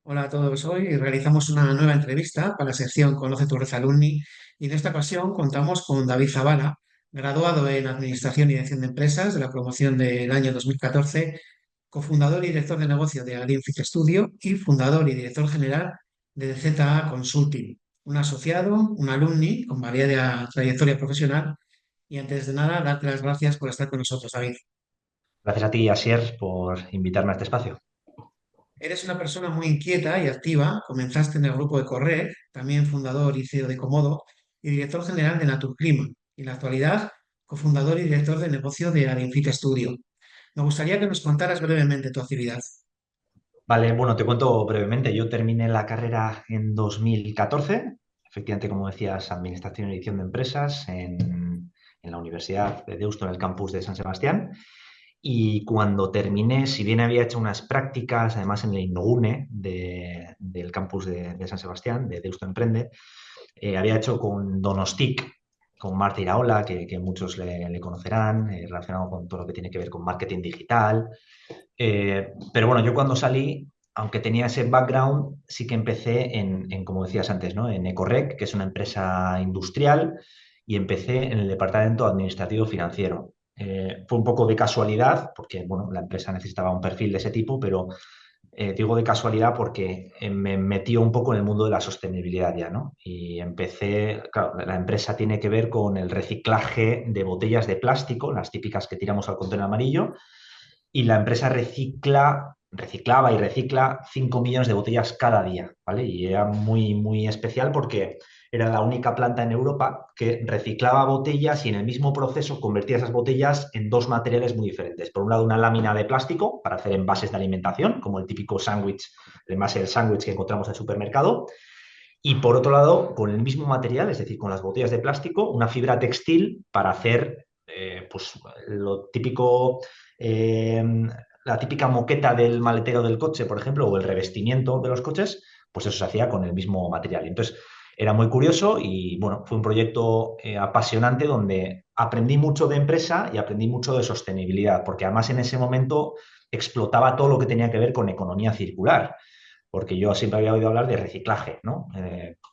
Hola a todos. Hoy realizamos una nueva entrevista para la sección Conoce tu red alumni y en esta ocasión contamos con David Zavala, graduado en Administración y Dirección de Empresas de la promoción del año 2014, cofundador y director de negocio de Alinfit Studio y fundador y director general de ZA Consulting, un asociado, un alumni con variada trayectoria profesional y antes de nada, darte las gracias por estar con nosotros, David. Gracias a ti, Asier, por invitarme a este espacio. Eres una persona muy inquieta y activa. Comenzaste en el grupo de Correr, también fundador y CEO de Comodo y director general de Naturclima. Y en la actualidad, cofundador y director de negocio de Arinfit Studio. Me gustaría que nos contaras brevemente tu actividad. Vale, bueno, te cuento brevemente. Yo terminé la carrera en 2014, efectivamente, como decías, Administración y Dirección de Empresas en la Universidad de Deusto, en el campus de San Sebastián. Y cuando terminé, si bien había hecho unas prácticas, además en el INNOUNE del campus de San Sebastián, de Deusto Emprende, había hecho con Donostic, con Marta Iraola, que muchos le conocerán, relacionado con todo lo que tiene que ver con marketing digital. Pero bueno, yo cuando salí, aunque tenía ese background, sí que empecé como decías antes, ¿no? En Ecorrec, que es una empresa industrial, y empecé en el departamento administrativo financiero. Fue un poco de casualidad, porque bueno, la empresa necesitaba un perfil de ese tipo, pero digo de casualidad porque me metió un poco en el mundo de la sostenibilidad ya, ¿no? Y empecé, claro, la empresa tiene que ver con el reciclaje de botellas de plástico, las típicas que tiramos al contenedor amarillo, y la empresa reciclaba y recicla 5 millones de botellas cada día, ¿vale? Y era muy, muy especial porque era la única planta en Europa que reciclaba botellas y en el mismo proceso convertía esas botellas en dos materiales muy diferentes. Por un lado, una lámina de plástico para hacer envases de alimentación, como el típico sándwich, el envase del sándwich que encontramos en el supermercado. Y por otro lado, con el mismo material, es decir, con las botellas de plástico, una fibra textil para hacer pues, lo típico, eh, la típica moqueta del maletero del coche, por ejemplo, o el revestimiento de los coches, pues eso se hacía con el mismo material. Y entonces era muy curioso y bueno, fue un proyecto apasionante donde aprendí mucho de empresa y aprendí mucho de sostenibilidad, porque además en ese momento explotaba todo lo que tenía que ver con economía circular porque yo siempre había oído hablar de reciclaje, ¿no?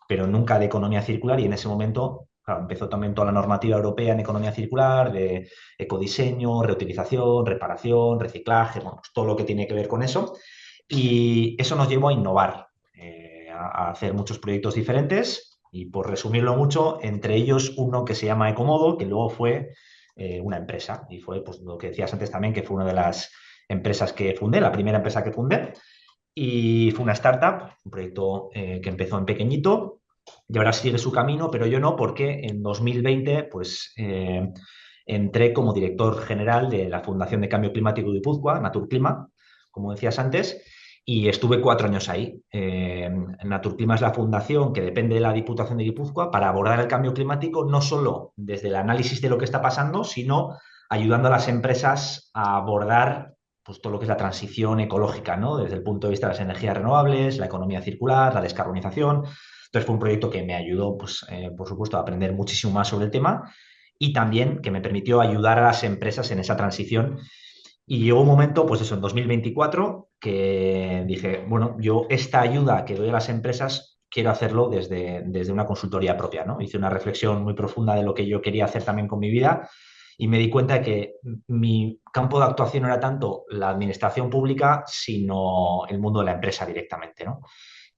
Pero nunca de economía circular y en ese momento claro, empezó también toda la normativa europea en economía circular, de ecodiseño, reutilización, reparación, reciclaje, bueno, pues todo lo que tiene que ver con eso. Y eso nos llevó a innovar, a hacer muchos proyectos diferentes y por resumirlo mucho, entre ellos uno que se llama Ecomodo, que luego fue una empresa y fue pues, lo que decías antes también, que fue una de las empresas que fundé, la primera empresa que fundé y fue una startup, un proyecto que empezó en pequeñito y ahora sigue su camino, pero yo no, porque en 2020 pues, entré como director general de la Fundación de Cambio Climático de Guipúzcoa, Naturclima, como decías antes, y estuve 4 años ahí. Naturclima es la fundación que depende de la Diputación de Guipúzcoa para abordar el cambio climático no solo desde el análisis de lo que está pasando, sino ayudando a las empresas a abordar pues, todo lo que es la transición ecológica, ¿no? Desde el punto de vista de las energías renovables, la economía circular, la descarbonización. Entonces fue un proyecto que me ayudó, pues, por supuesto, a aprender muchísimo más sobre el tema y también que me permitió ayudar a las empresas en esa transición. Y llegó un momento, pues eso, en 2024, que dije, bueno, yo esta ayuda que doy a las empresas quiero hacerlo desde una consultoría propia, ¿no? Hice una reflexión muy profunda de lo que yo quería hacer también con mi vida y me di cuenta de que mi campo de actuación no era tanto la administración pública, sino el mundo de la empresa directamente, ¿no?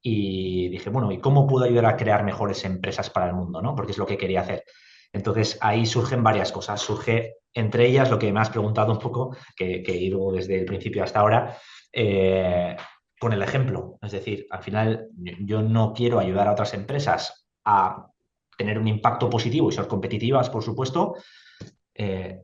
Y dije, bueno, ¿y cómo puedo ayudar a crear mejores empresas para el mundo, ¿no? Porque es lo que quería hacer. Entonces ahí surgen varias cosas. Surge entre ellas lo que me has preguntado un poco, que he ido desde el principio hasta ahora, eh, con el ejemplo. Es decir, al final yo no quiero ayudar a otras empresas a tener un impacto positivo y ser competitivas, por supuesto,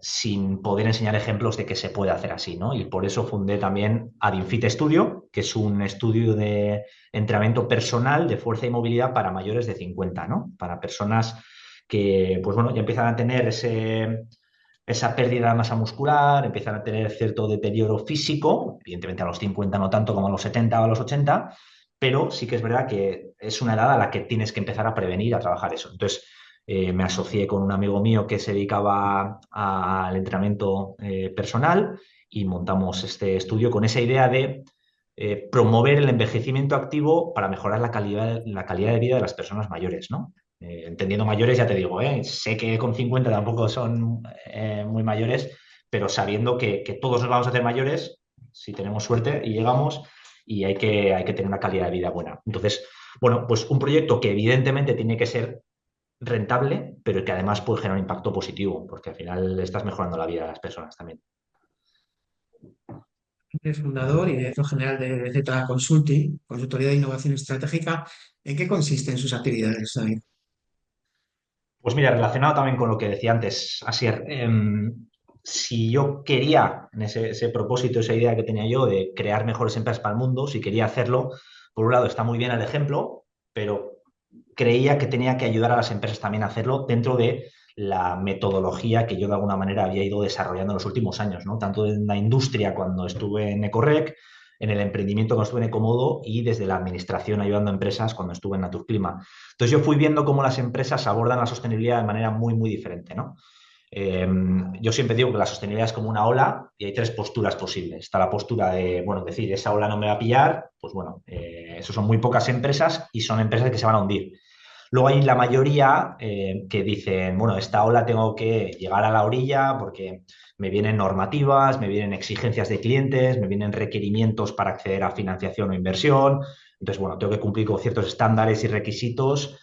sin poder enseñar ejemplos de que se puede hacer así, ¿no? Y por eso fundé también Adinfit Studio, que es un estudio de entrenamiento personal de fuerza y movilidad para mayores de 50, ¿no? Para personas que, pues bueno, ya empiezan a tener esa pérdida de masa muscular, empiezan a tener cierto deterioro físico, evidentemente a los 50 no tanto como a los 70 o a los 80, pero sí que es verdad que es una edad a la que tienes que empezar a prevenir, a trabajar eso. Entonces, me asocié con un amigo mío que se dedicaba al entrenamiento personal y montamos este estudio con esa idea de promover el envejecimiento activo para mejorar la calidad de vida de las personas mayores, ¿no? Entendiendo mayores, ya te digo, sé que con 50 tampoco son muy mayores, pero sabiendo que todos nos vamos a hacer mayores, si tenemos suerte y llegamos, y hay que tener una calidad de vida buena. Entonces, bueno, pues un proyecto que evidentemente tiene que ser rentable, pero que además puede generar un impacto positivo, porque al final estás mejorando la vida de las personas también. Es fundador y director general de Z Consulting, consultoría de innovación estratégica. ¿En qué consisten sus actividades, David? Pues mira, relacionado también con lo que decía antes, Asier, si yo quería, en ese propósito, esa idea que tenía yo de crear mejores empresas para el mundo, si quería hacerlo, por un lado está muy bien el ejemplo, pero creía que tenía que ayudar a las empresas también a hacerlo dentro de la metodología que yo de alguna manera había ido desarrollando en los últimos años, ¿no? Tanto en la industria cuando estuve en Ecorrec, en el emprendimiento cuando estuve en Ecomodo y desde la administración ayudando a empresas cuando estuve en Naturclima. Entonces yo fui viendo cómo las empresas abordan la sostenibilidad de manera muy, muy diferente, ¿no? Eh, yo siempre digo que la sostenibilidad es como una ola y hay tres posturas posibles. Está la postura de, bueno, decir, esa ola no me va a pillar, pues bueno, eso son muy pocas empresas y son empresas que se van a hundir. Luego hay la mayoría que dicen, bueno, esta ola tengo que llegar a la orilla porque me vienen normativas, me vienen exigencias de clientes, me vienen requerimientos para acceder a financiación o inversión. Entonces, bueno, tengo que cumplir con ciertos estándares y requisitos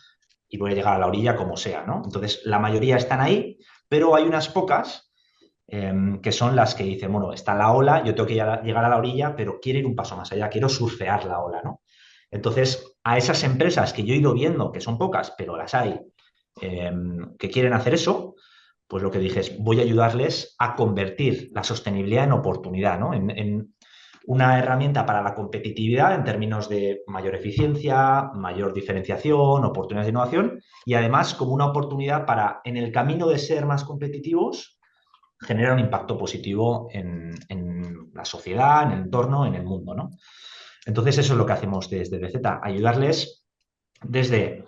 y voy a llegar a la orilla como sea, ¿no? Entonces, la mayoría están ahí, pero hay unas pocas que son las que dicen, bueno, está la ola, yo tengo que llegar a la orilla, pero quiero ir un paso más allá, quiero surfear la ola, ¿no? Entonces, a esas empresas que yo he ido viendo, que son pocas, pero las hay, eh, que quieren hacer eso, pues lo que dije es, voy a ayudarles a convertir la sostenibilidad en oportunidad, ¿no? En una herramienta para la competitividad en términos de mayor eficiencia, mayor diferenciación, oportunidades de innovación y además como una oportunidad para, en el camino de ser más competitivos, generar un impacto positivo en la sociedad, en el entorno, en el mundo, ¿no? Entonces, eso es lo que hacemos desde DZ, ayudarles desde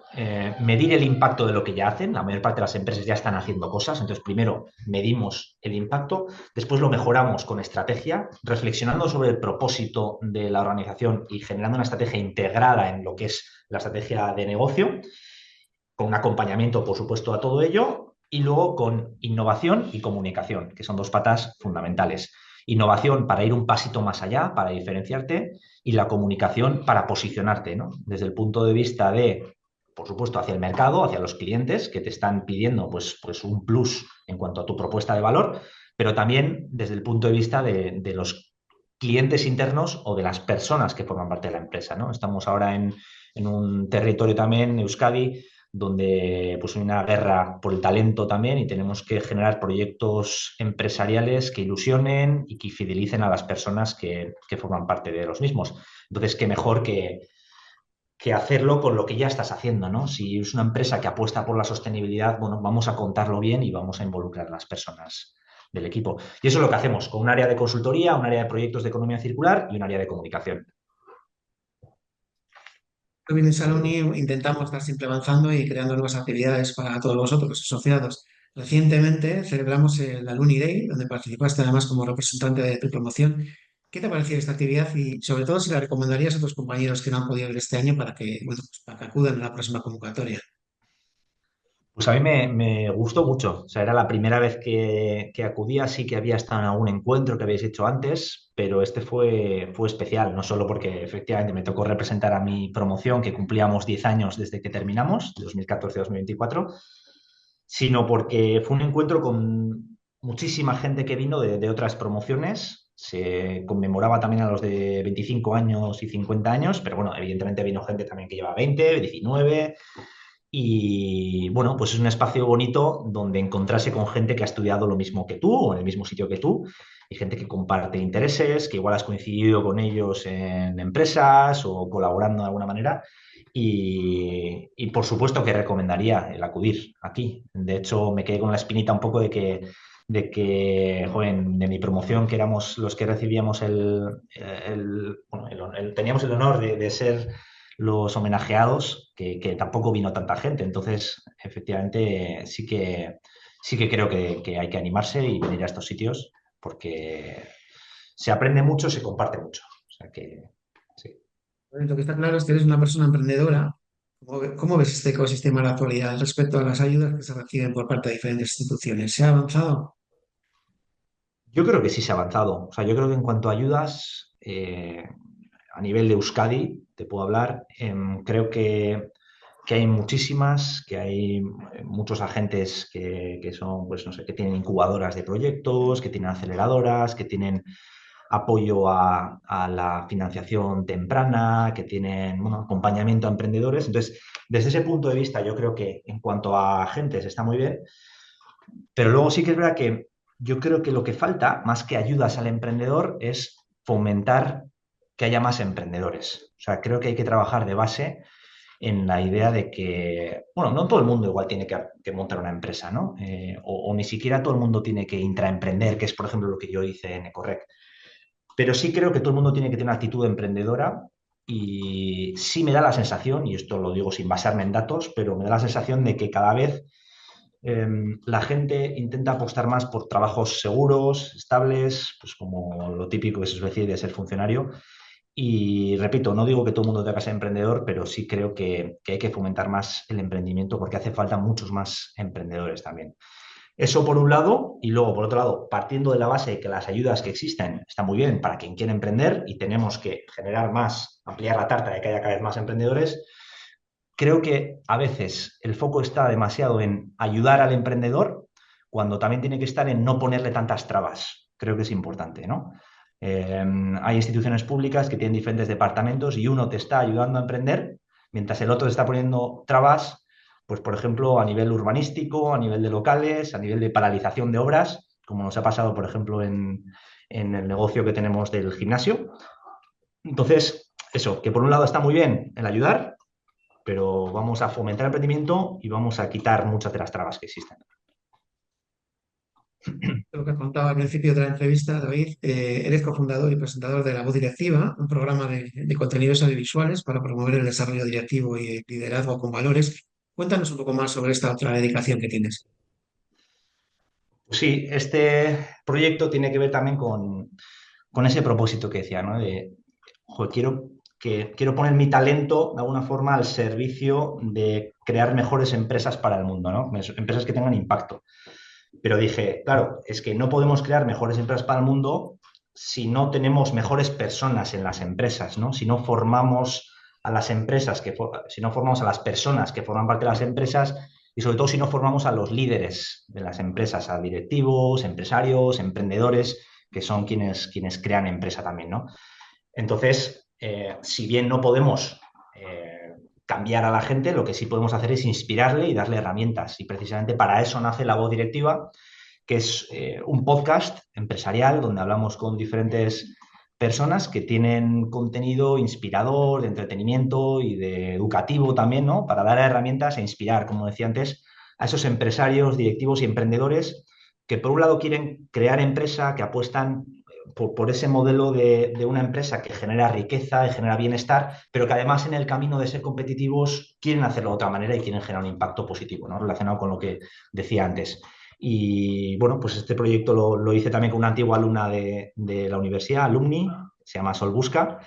medir el impacto de lo que ya hacen. La mayor parte de las empresas ya están haciendo cosas. Entonces, primero medimos el impacto, después lo mejoramos con estrategia, reflexionando sobre el propósito de la organización y generando una estrategia integrada en lo que es la estrategia de negocio, con un acompañamiento, por supuesto, a todo ello, y luego con innovación y comunicación, que son dos patas fundamentales. Innovación para ir un pasito más allá, para diferenciarte, y la comunicación para posicionarte, ¿no? Desde el punto de vista de, por supuesto, hacia el mercado, hacia los clientes que te están pidiendo pues un plus en cuanto a tu propuesta de valor, pero también desde el punto de vista de los clientes internos o de las personas que forman parte de la empresa, ¿no? Estamos ahora en un territorio también, Euskadi, donde pues hay una guerra por el talento también y tenemos que generar proyectos empresariales que ilusionen y que fidelicen a las personas que forman parte de los mismos. Entonces, qué mejor que hacerlo con lo que ya estás haciendo, ¿no? Si es una empresa que apuesta por la sostenibilidad, bueno, vamos a contarlo bien y vamos a involucrar a las personas del equipo. Y eso es lo que hacemos con un área de consultoría, un área de proyectos de economía circular y un área de comunicación. También en Saloni intentamos estar siempre avanzando y creando nuevas actividades para todos vosotros, los asociados. Recientemente celebramos el Alumni Day, donde participaste además como representante de tu promoción. ¿Qué te pareció esta actividad y sobre todo si la recomendarías a tus compañeros que no han podido ir este año para que, bueno, pues para que acudan a la próxima convocatoria? Pues a mí me gustó mucho. O sea, era la primera vez que acudía, sí que había estado en algún encuentro que habéis hecho antes, pero este fue especial, no solo porque efectivamente me tocó representar a mi promoción, que cumplíamos 10 años desde que terminamos, de 2014 a 2024, sino porque fue un encuentro con muchísima gente que vino de otras promociones. Se conmemoraba también a los de 25 años y 50 años, pero bueno, evidentemente vino gente también que lleva 20, 19. Y bueno, pues es un espacio bonito donde encontrarse con gente que ha estudiado lo mismo que tú o en el mismo sitio que tú y gente que comparte intereses, que igual has coincidido con ellos en empresas o colaborando de alguna manera. Y por supuesto que recomendaría el acudir aquí. De hecho, me quedé con la espinita un poco de que, joder, de mi promoción, que éramos los que recibíamos teníamos el honor de ser los homenajeados, que tampoco vino tanta gente. Entonces, efectivamente, sí que creo que hay que animarse y venir a estos sitios porque se aprende mucho, se comparte mucho. O sea que Lo que está claro es que eres una persona emprendedora. ¿Cómo ves este ecosistema en la actualidad respecto a las ayudas que se reciben por parte de diferentes instituciones? ¿Se ha avanzado? Yo creo que sí se ha avanzado. O sea, yo creo que en cuanto a ayudas, a nivel de Euskadi, te puedo hablar, creo que hay muchísimas, que hay muchos agentes que son, pues no sé, que tienen incubadoras de proyectos, que tienen aceleradoras, que tienen apoyo a la financiación temprana, que tienen, bueno, acompañamiento a emprendedores. Entonces, desde ese punto de vista, yo creo que en cuanto a agentes está muy bien, pero luego sí que es verdad que yo creo que lo que falta, más que ayudas al emprendedor, es fomentar que haya más emprendedores. O sea, creo que hay que trabajar de base en la idea de que, bueno, no todo el mundo igual tiene que montar una empresa, ¿no? O ni siquiera todo el mundo tiene que intraemprender, que es, por ejemplo, lo que yo hice en Ecorrec. Pero sí creo que todo el mundo tiene que tener una actitud emprendedora y sí me da la sensación, y esto lo digo sin basarme en datos, pero me da la sensación de que cada vez la gente intenta apostar más por trabajos seguros, estables, pues como lo típico que se suele decir de ser funcionario. Y repito, no digo que todo el mundo tenga que ser emprendedor, pero sí creo que hay que fomentar más el emprendimiento porque hace falta muchos más emprendedores también. Eso por un lado, y luego por otro lado, partiendo de la base de que las ayudas que existen están muy bien para quien quiere emprender y tenemos que generar más, ampliar la tarta de que haya cada vez más emprendedores, creo que a veces el foco está demasiado en ayudar al emprendedor cuando también tiene que estar en no ponerle tantas trabas. Creo que es importante, ¿no? Hay instituciones públicas que tienen diferentes departamentos y uno te está ayudando a emprender mientras el otro te está poniendo trabas, pues por ejemplo a nivel urbanístico, a nivel de locales, a nivel de paralización de obras, como nos ha pasado por ejemplo en el negocio que tenemos del gimnasio. Entonces, eso, que por un lado está muy bien el ayudar, pero vamos a fomentar el emprendimiento y vamos a quitar muchas de las trabas que existen. Lo que contaba al principio de la entrevista, David, eres cofundador y presentador de La Voz Directiva, un programa de contenidos audiovisuales para promover el desarrollo directivo y el liderazgo con valores. Cuéntanos un poco más sobre esta otra dedicación que tienes. Pues sí, este proyecto tiene que ver también con ese propósito que decía, ¿no? De, joder, quiero poner mi talento de alguna forma al servicio de crear mejores empresas para el mundo, ¿no? Empresas que tengan impacto. Pero dije, claro, es que no podemos crear mejores empresas para el mundo si no tenemos mejores personas en las empresas, ¿no? Si no formamos a las empresas, si no formamos a las personas que forman parte de las empresas y sobre todo si no formamos a los líderes de las empresas, a directivos, empresarios, emprendedores, que son quienes crean empresa también, ¿no? Entonces, si bien no podemos cambiar a la gente, lo que sí podemos hacer es inspirarle y darle herramientas. Y precisamente para eso nace La Voz Directiva, que es un podcast empresarial donde hablamos con diferentes personas que tienen contenido inspirador, de entretenimiento y de educativo también, ¿no? Para dar herramientas e inspirar, como decía antes, a esos empresarios, directivos y emprendedores que por un lado quieren crear empresa, que apuestan por ese modelo de una empresa que genera riqueza y genera bienestar, pero que además en el camino de ser competitivos quieren hacerlo de otra manera y quieren generar un impacto positivo, ¿no? Relacionado con lo que decía antes. Y bueno, pues este proyecto lo hice también con una antigua alumna de la universidad, alumni, se llama Sol Busca,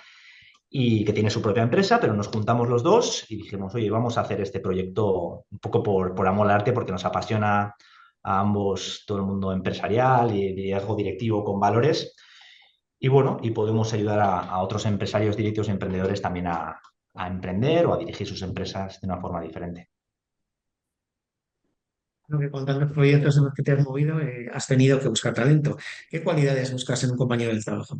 y que tiene su propia empresa, pero nos juntamos los dos y dijimos, oye, vamos a hacer este proyecto un poco por amor al arte, porque nos apasiona a ambos todo el mundo empresarial y liderazgo directivo con valores. Y bueno, y podemos ayudar a otros empresarios, directivos y emprendedores también a emprender o a dirigir sus empresas de una forma diferente. Lo que con tantos proyectos en los que te has movido, has tenido que buscar talento. ¿Qué cualidades buscas en un compañero de trabajo?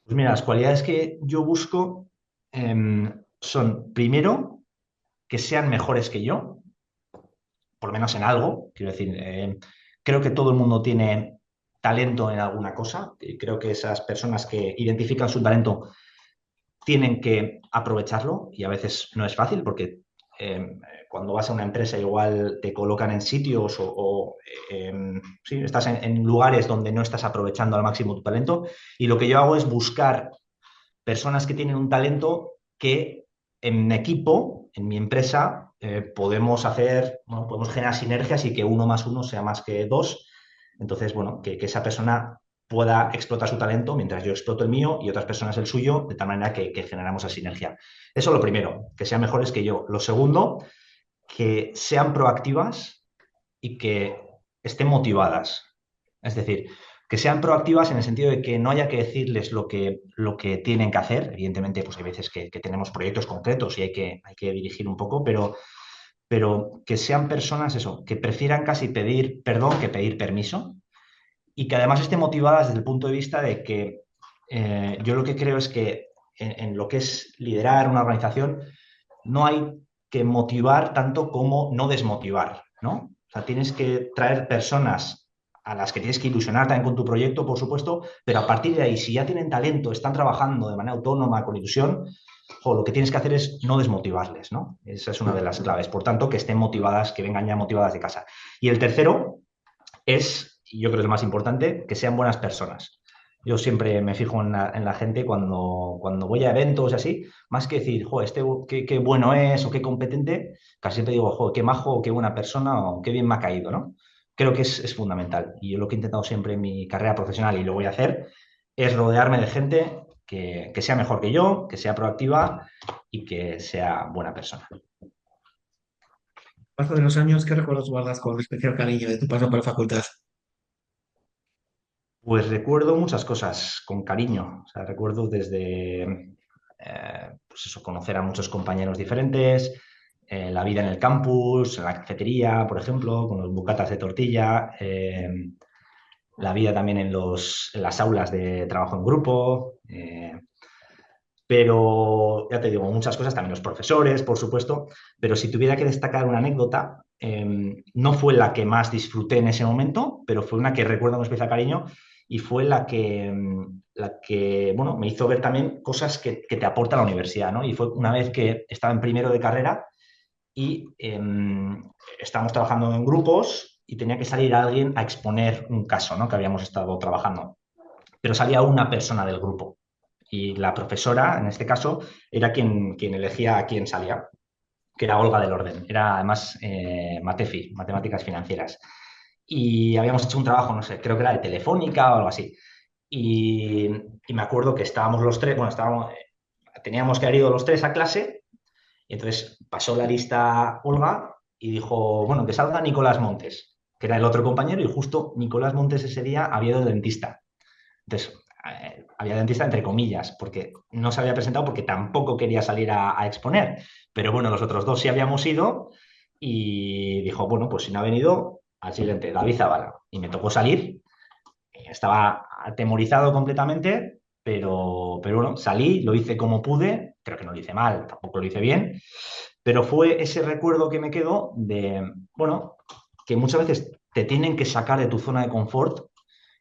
Pues mira, las cualidades que yo busco son, primero, que sean mejores que yo, por lo menos en algo. Quiero decir, creo que todo el mundo tiene talento en alguna cosa. Y creo que esas personas que identifican su talento tienen que aprovecharlo y a veces no es fácil porque cuando vas a una empresa igual te colocan en sitios sí, estás en lugares donde no estás aprovechando al máximo tu talento y lo que yo hago es buscar personas que tienen un talento que en equipo, en mi empresa, podemos hacer, podemos generar sinergias y que uno más uno sea más que dos. Entonces, bueno, que esa persona pueda explotar su talento mientras yo exploto el mío y otras personas el suyo, de tal manera que generamos esa sinergia. Eso es lo primero, que sean mejores que yo. Lo segundo, que sean proactivas y que estén motivadas. Es decir, que sean proactivas en el sentido de que no haya que decirles lo que tienen que hacer. Evidentemente, pues hay veces que tenemos proyectos concretos y hay que dirigir un poco, pero que sean personas, eso, que prefieran casi pedir perdón que pedir permiso y que además estén motivadas desde el punto de vista de que yo lo que creo es que en lo que es liderar una organización no hay que motivar tanto como no desmotivar, ¿no? O sea, tienes que traer personas a las que tienes que ilusionar también con tu proyecto, por supuesto, pero a partir de ahí, si ya tienen talento, están trabajando de manera autónoma, con ilusión, lo que tienes que hacer es no desmotivarles, ¿no? Esa es una de las claves. Por tanto, que estén motivadas, que vengan ya motivadas de casa. Y el tercero es, y yo creo que es el más importante, que sean buenas personas. Yo siempre me fijo en la gente cuando voy a eventos y así, más que decir, jo, este qué bueno es o qué competente, casi siempre digo, jo, qué majo o qué buena persona o qué bien me ha caído, ¿no? Creo que es fundamental. Y yo lo que he intentado siempre en mi carrera profesional y lo voy a hacer es rodearme de gente que sea mejor que yo, que sea proactiva y que sea buena persona. Paso de los años, ¿qué recuerdos guardas con especial cariño de tu paso por la facultad? Pues recuerdo muchas cosas con cariño. O sea, recuerdo desde, pues eso, conocer a muchos compañeros diferentes, la vida en el campus, en la cafetería, por ejemplo, con los bocatas de tortilla, la vida también en las aulas de trabajo en grupo, pero ya te digo, muchas cosas, también los profesores, por supuesto, pero si tuviera que destacar una anécdota, no fue la que más disfruté en ese momento, pero fue una que recuerdo con especial cariño y fue la que bueno, me hizo ver también cosas que te aporta la universidad, ¿no? Y fue una vez que estaba en primero de carrera y estábamos trabajando en grupos y tenía que salir alguien a exponer un caso, ¿no? Que habíamos estado trabajando, pero salía una persona del grupo. Y la profesora, en este caso, era quien elegía a quién salía, que era Olga del Orden. Era además Matefi, Matemáticas Financieras. Y habíamos hecho un trabajo, no sé, creo que era de Telefónica o algo así. Y, y me acuerdo que estábamos los tres, bueno, teníamos que haber ido los tres a clase, y entonces pasó la lista Olga y dijo, bueno, que salga Nicolás Montes, que era el otro compañero, y justo Nicolás Montes ese día había ido de dentista. Entonces, había dentista entre comillas, porque no se había presentado porque tampoco quería salir a exponer. Pero bueno, los otros dos sí habíamos ido y dijo, bueno, pues si no ha venido, al siguiente, David Zavala. Y me tocó salir. Estaba atemorizado completamente, pero bueno, salí, lo hice como pude. Creo que no lo hice mal, tampoco lo hice bien. Pero fue ese recuerdo que me quedó de, bueno, que muchas veces te tienen que sacar de tu zona de confort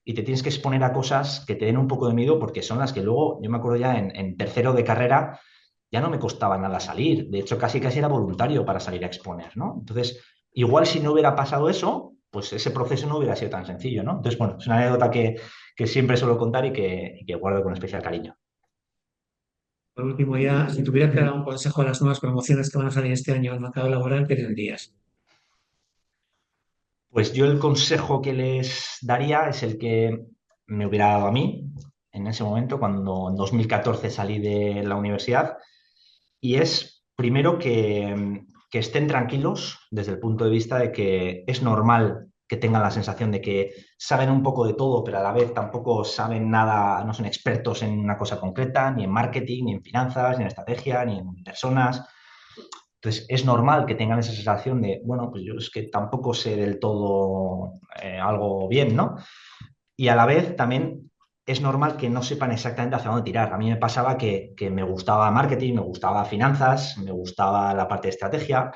y te tienes que exponer a cosas que te den un poco de miedo porque son las que luego, yo me acuerdo ya en tercero de carrera, ya no me costaba nada salir. De hecho, casi casi era voluntario para salir a exponer, ¿no? Entonces, igual si no hubiera pasado eso, pues ese proceso no hubiera sido tan sencillo, ¿no? Entonces, bueno, es una anécdota que siempre suelo contar y que guardo con especial cariño. Por último, ya, si tuvieras que dar un consejo a las nuevas promociones que van a salir este año al mercado laboral, ¿qué tendrías? Pues yo el consejo que les daría es el que me hubiera dado a mí en ese momento, cuando en 2014 salí de la universidad. Y es, primero, que estén tranquilos desde el punto de vista de que es normal que tengan la sensación de que saben un poco de todo, pero a la vez tampoco saben nada, no son expertos en una cosa concreta, ni en marketing, ni en finanzas, ni en estrategia, ni en personas. Entonces, es normal que tengan esa sensación de, bueno, pues yo es que tampoco sé del todo algo bien, ¿no? Y a la vez también es normal que no sepan exactamente hacia dónde tirar. A mí me pasaba que me gustaba marketing, me gustaba finanzas, me gustaba la parte de estrategia,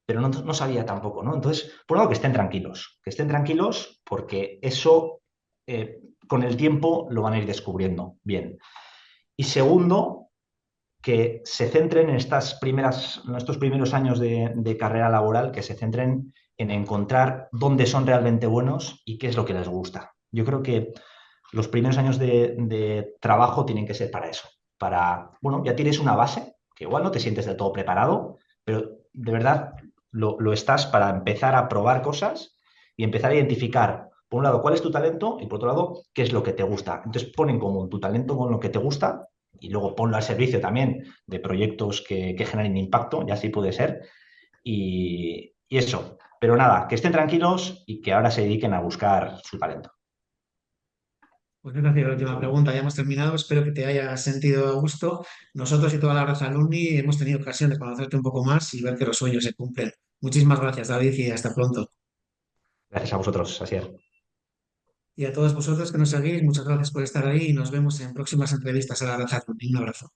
pero no sabía tampoco, ¿no? Entonces, por algo que estén tranquilos porque eso con el tiempo lo van a ir descubriendo bien. Y segundo, que se centren en estos primeros años de carrera laboral, que se centren en encontrar dónde son realmente buenos y qué es lo que les gusta. Yo creo que los primeros años de trabajo tienen que ser para eso, para, bueno, ya tienes una base, que igual no te sientes del todo preparado, pero de verdad lo estás para empezar a probar cosas y empezar a identificar por un lado, cuál es tu talento y por otro lado, qué es lo que te gusta. Entonces, pon en común tu talento con lo que te gusta y luego ponlo al servicio también de proyectos que generen impacto, ya así puede ser. Y eso. Pero nada, que estén tranquilos y que ahora se dediquen a buscar su talento. Pues esa ha sido la última pregunta, ya hemos terminado, espero que te haya sentido a gusto. Nosotros y toda la raza alumni hemos tenido ocasión de conocerte un poco más y ver que los sueños se cumplen. Muchísimas gracias, David, y hasta pronto. Gracias a vosotros, Asier. Y a todos vosotros que nos seguís, muchas gracias por estar ahí y nos vemos en próximas entrevistas a la raza alumni. Un abrazo.